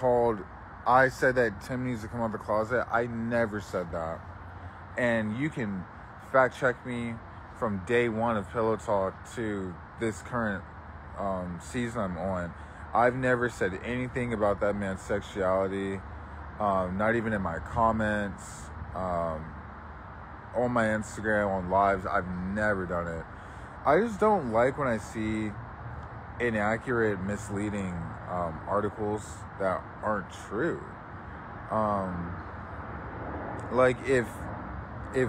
I said that Tim needs to come out of the closet. I never said that. And you can fact check me from day one of Pillow Talk to this current season I'm on. I've never said anything about that man's sexuality, not even in my comments, on my Instagram, on lives. I've never done it. I just don't like when I see inaccurate, misleading articles that aren't true. Like if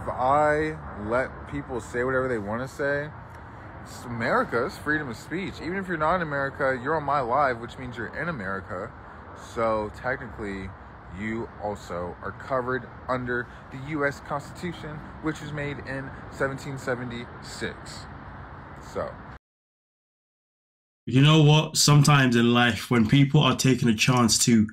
I let people say whatever they want to say, it's America, it's freedom of speech. Even if you're not in America, you're on my live, which means you're in America. So technically, you also are covered under the U.S. Constitution, which was made in 1776. So. You know what? Sometimes in life, when people are taking a chance to,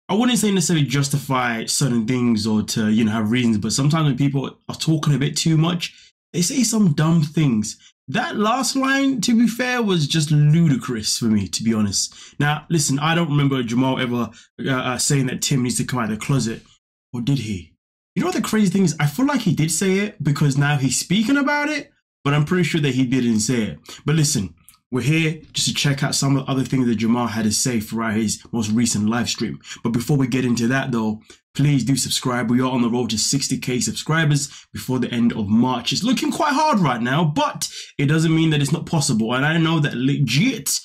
I wouldn't say necessarily justify certain things or to, you know, have reasons, but sometimes when people are talking a bit too much, they say some dumb things. That last line, to be fair, was just ludicrous for me, to be honest. Now, listen, I don't remember Jamal ever saying that Tim needs to come out of the closet. Or did he? You know what the crazy thing is? I feel like he did say it because now he's speaking about it, but I'm pretty sure that he didn't say it. But listen, we're here just to check out some of the other things that Jamal had to say throughout his most recent live stream. But before we get into that though, please do subscribe. We are on the road to 60k subscribers before the end of March. It's looking quite hard right now, but it doesn't mean that it's not possible. And I know that legit,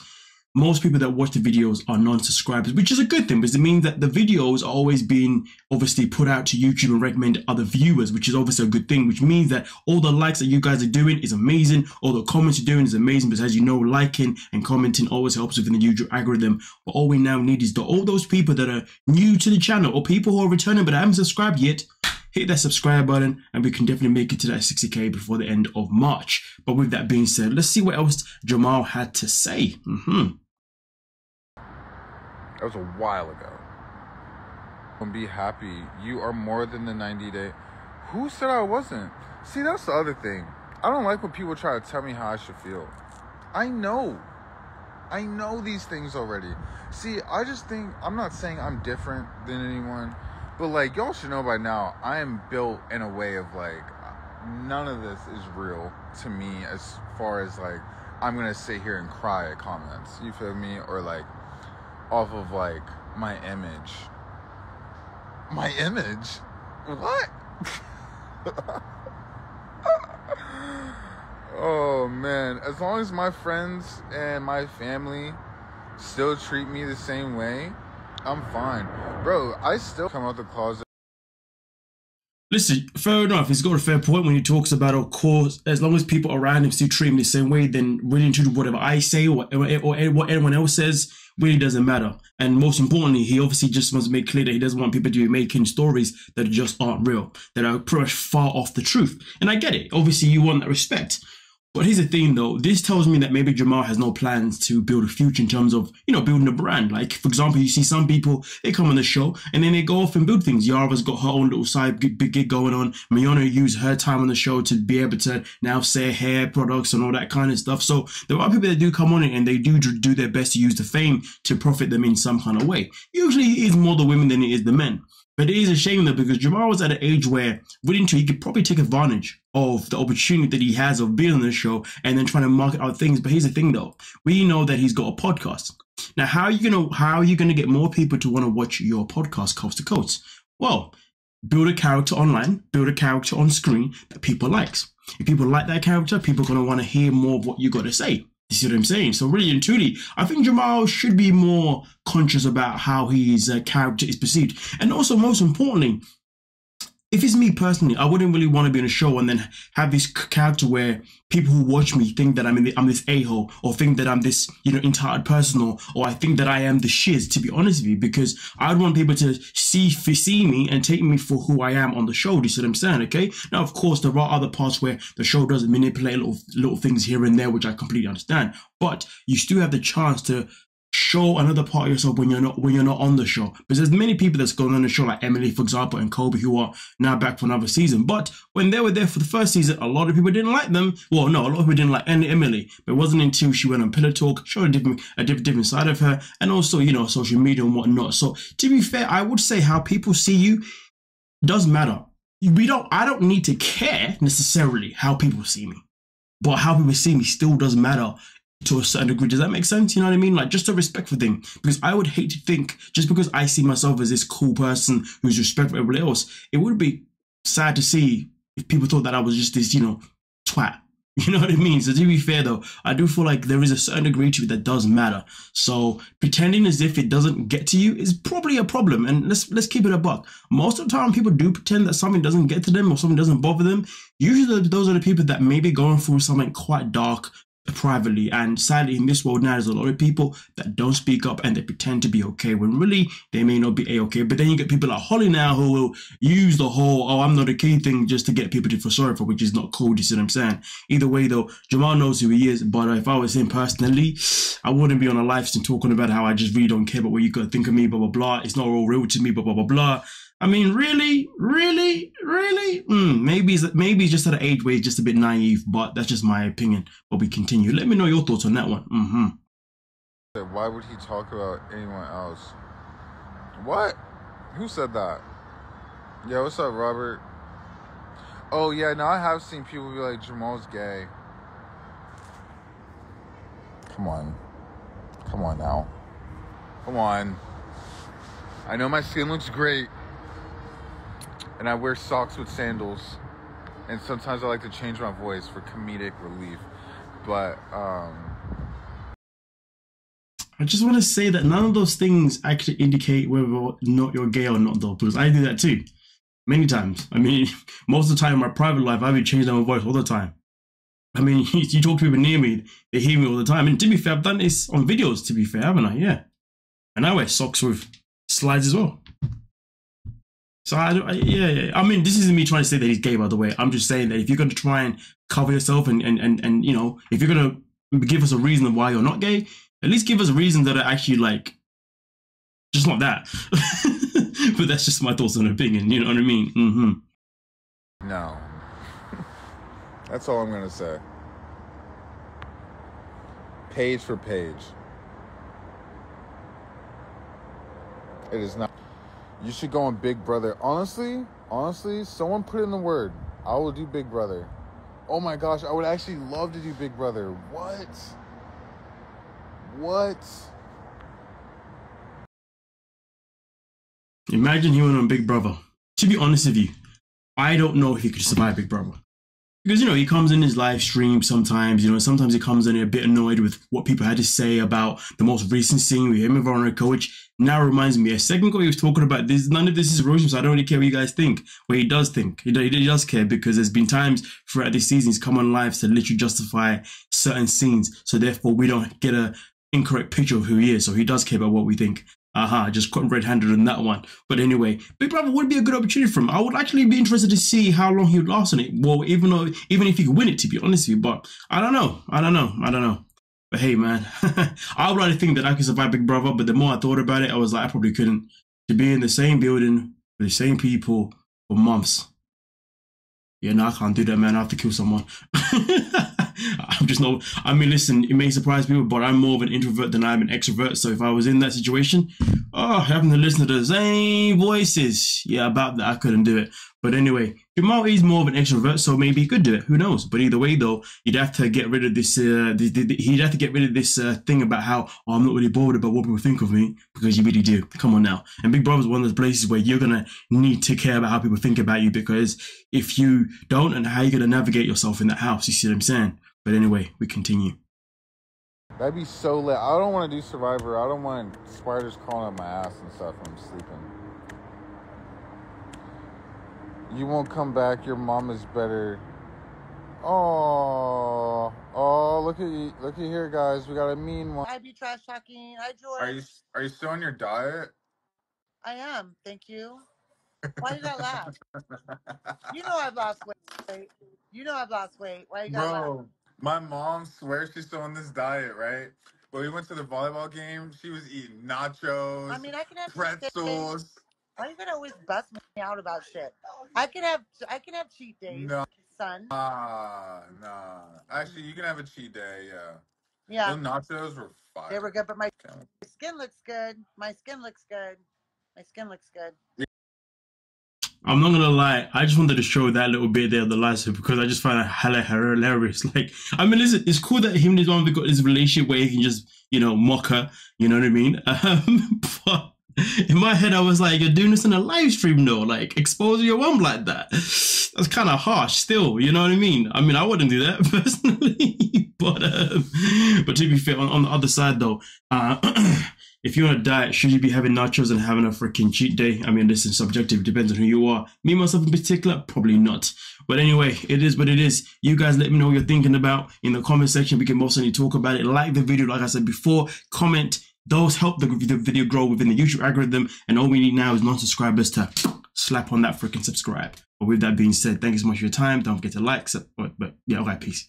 most people that watch the videos are non-subscribers, which is a good thing because it means that the videos are always being obviously put out to YouTube and recommended other viewers, which is obviously a good thing, which means that all the likes that you guys are doing is amazing. All the comments you're doing is amazing because, as you know, liking and commenting always helps within the YouTube algorithm. But all we now need is all those people that are new to the channel or people who are returning but haven't subscribed yet. Hit that subscribe button and we can definitely make it to that 60k before the end of March. But with that being said, let's see what else Jamal had to say. That was a while ago. And be happy. You are more than the 90-day. Who said I wasn't? See, that's the other thing. I don't like when people try to tell me how I should feel. I know these things already. See, I just think, I'm not saying I'm different than anyone, but like, y'all should know by now, I am built in a way of like, none of this is real to me as far as like, I'm gonna sit here and cry at comments. You feel me? Or like, off of like my image. My image? What? Oh man, as long as my friends and my family still treat me the same way, I'm fine. Bro, I still come out the closet. Listen, fair enough. He's got a fair point when he talks about, of course, as long as people around him still treat him the same way, then willing to do whatever I say or what anyone else says really doesn't matter. And most importantly, he obviously just wants to make clear that he doesn't want people to be making stories that just aren't real, that are pretty much far off the truth. And I get it. Obviously, you want that respect. But here's the thing though, this tells me that maybe Jamal has no plans to build a future in terms of, you know, building a brand. Like, for example, you see some people, they come on the show and then they go off and build things. Yara's got her own little side gig going on. Mayana used her time on the show to be able to now say hair products and all that kind of stuff. So there are people that do come on it and they do their best to use the fame to profit them in some kind of way. Usually it is more the women than it is the men. But it is a shame though, because Jamal was at an age where, he could probably take advantage of the opportunity that he has of being on the show and then trying to market out things. But here's the thing though, we know that he's got a podcast. Now, how are you gonna get more people to want to watch your podcast coast to coast? Well, build a character online, build a character on screen that people likes. If people like that character, people are gonna want to hear more of what you got to say. You see what I'm saying? So really and truly, I think Jamal should be more conscious about how his character is perceived. And also, most importantly, if it's me personally, I wouldn't really want to be on a show and then have this character where people who watch me think that I'm this a-hole, or think that I'm this, you know, entitled person, or I think that I am the shiz, to be honest with you, because I'd want people to see me and take me for who I am on the show. Do you see what I'm saying? Okay. Now, of course, there are other parts where the show doesn't manipulate little things here and there, which I completely understand. But you still have the chance to show another part of yourself when you're not on the show. Because there's many people that's going on the show, like Emily, for example, and Kobe, who are now back for another season. But when they were there for the first season, a lot of people didn't like them. Well, no, a lot of people didn't like Emily. But it wasn't until she went on Pillow Talk, showed a different side of her, and also, you know, social media and whatnot. So to be fair, I would say how people see you does matter. I don't need to care necessarily how people see me, but how people see me still does matter to a certain degree. Does that make sense? You know what I mean? Like, just a respectful thing. Because I would hate to think, just because I see myself as this cool person who's respectful of everybody else, it would be sad to see if people thought that I was just this, you know, twat. You know what I mean? So to be fair though, I do feel like there is a certain degree to it that does matter. So pretending as if it doesn't get to you is probably a problem. And let's keep it a buck. Most of the time people do pretend that something doesn't get to them or something doesn't bother them. Usually those are the people that may be going through something quite dark privately, and sadly in this world now there's a lot of people that don't speak up and they pretend to be okay when really they may not be a-okay. But then you get people like Holly now who will use the whole "oh, I'm not okay" thing just to get people to feel sorry for, which is not cool. You see what I'm saying? Either way though, Jamal knows who he is, but if I was him personally, I wouldn't be on a live stream talking about how I just really don't care about what you gotta think of me, blah blah blah, it's not all real to me, blah blah blah blah. I mean, really? Maybe it's just at an age where he's just a bit naive, but that's just my opinion. But we continue. Let me know your thoughts on that one. Why would he talk about anyone else? What? Who said that? Yeah, what's up, Robert? Oh, yeah, now I have seen people be like, Jamal's gay. Come on. Come on now. Come on. I know my skin looks great. And I wear socks with sandals. And sometimes I like to change my voice for comedic relief. But, I just want to say that none of those things actually indicate whether or not you're gay or not, though, because I do that too. Many times. I mean, most of the time in my private life, I would change my voice all the time. I mean, you talk to people near me, they hear me all the time. And to be fair, I've done this on videos, to be fair, haven't I? Yeah. And I wear socks with slides as well. So yeah. I mean, this isn't me trying to say that he's gay, by the way. I'm just saying that if you're going to try and cover yourself and you know, if you're going to give us a reason why you're not gay, at least give us a reason that are actually like, just not that. But that's just my thoughts and opinion. You know what I mean? No. That's all I'm going to say. Page for page. It is not. You should go on Big Brother. Honestly, someone put in the word. I will do Big Brother. Oh my gosh, I would actually love to do Big Brother. What? Imagine he went on Big Brother. To be honest with you, I don't know if he could survive Big Brother. Because, you know, he comes in his live stream sometimes, you know, sometimes he comes in a bit annoyed with what people had to say about the most recent scene with him and Veronica, which now reminds me, a second ago he was talking about this, none of this is Rumours, so I don't really care what you guys think. Well, he does think, he does care, because there's been times throughout this season he's come on live to literally justify certain scenes, so therefore we don't get a incorrect picture of who he is, so he does care about what we think. Just caught red-handed on that one. But anyway, Big Brother would be a good opportunity for him. I would actually be interested to see how long he would last on it. Well, even if he could win it, to be honest with you. But I don't know. But hey, man, I would rather think that I could survive Big Brother. But the more I thought about it, I was like, I probably couldn't. To be in the same building with the same people for months. Yeah, no, I can't do that, man. I have to kill someone. I mean, listen, it may surprise people, but I'm more of an introvert than I'm an extrovert. So if I was in that situation, having to listen to the same voices, yeah, about that, I couldn't do it. But anyway, Jamal is more of an extrovert, so maybe he could do it. Who knows? But either way, though, you'd have to get rid of this. He'd have to get rid of this thing about how I'm not really bothered about what people think of me, because you really do. Come on now. And Big Brother is one of those places where you're gonna need to care about how people think about you, because if you don't, and how you're gonna navigate yourself in that house, you see what I'm saying? But anyway, we continue. That'd be so lit. I don't want to do Survivor. I don't want spiders crawling up my ass and stuff when I'm sleeping. You won't come back. Your mom is better. Oh, look at you. Look at here, guys. We got a mean one. Hi, be trash talking. Hi, George. Are you still on your diet? I am. Thank you. Why you gotta laugh? You know I've lost weight. You know I've lost weight. Why you gotta laugh? My mom swears she's still on this diet, right? But we went to the volleyball game. She was eating nachos, I mean, I can have cheat days. pretzels. Why you gonna always bust me out about shit? I can have cheat days, Nah, son. nah. Actually, you can have a cheat day. Yeah, Yeah, those nachos were they were fire. good, but my skin looks good. My skin looks good. My skin looks good. I'm not gonna lie, I just wanted to show that little bit there of the lights because I just find it hella hilarious. Like, I mean, listen, it's cool that him and his mom have got this relationship where he can just, you know, mock her, you know what I mean? But in my head, I was like, you're doing this in a live stream though, like exposing your mom like that. That's kind of harsh still, you know what I mean? I mean, I wouldn't do that personally, but to be fair, on the other side though, if you're on a diet, should you be having nachos and having a freaking cheat day? I mean, this is subjective. It depends on who you are. Me, myself in particular, probably not. But anyway, it is what it is. You guys let me know what you're thinking about in the comment section. We can most certainly talk about it. Like the video, like I said before. Comment. Those help the video grow within the YouTube algorithm. And all we need now is non-subscribers to slap on that freaking subscribe. But with that being said, thank you so much for your time. Don't forget to like. But yeah, all right, peace.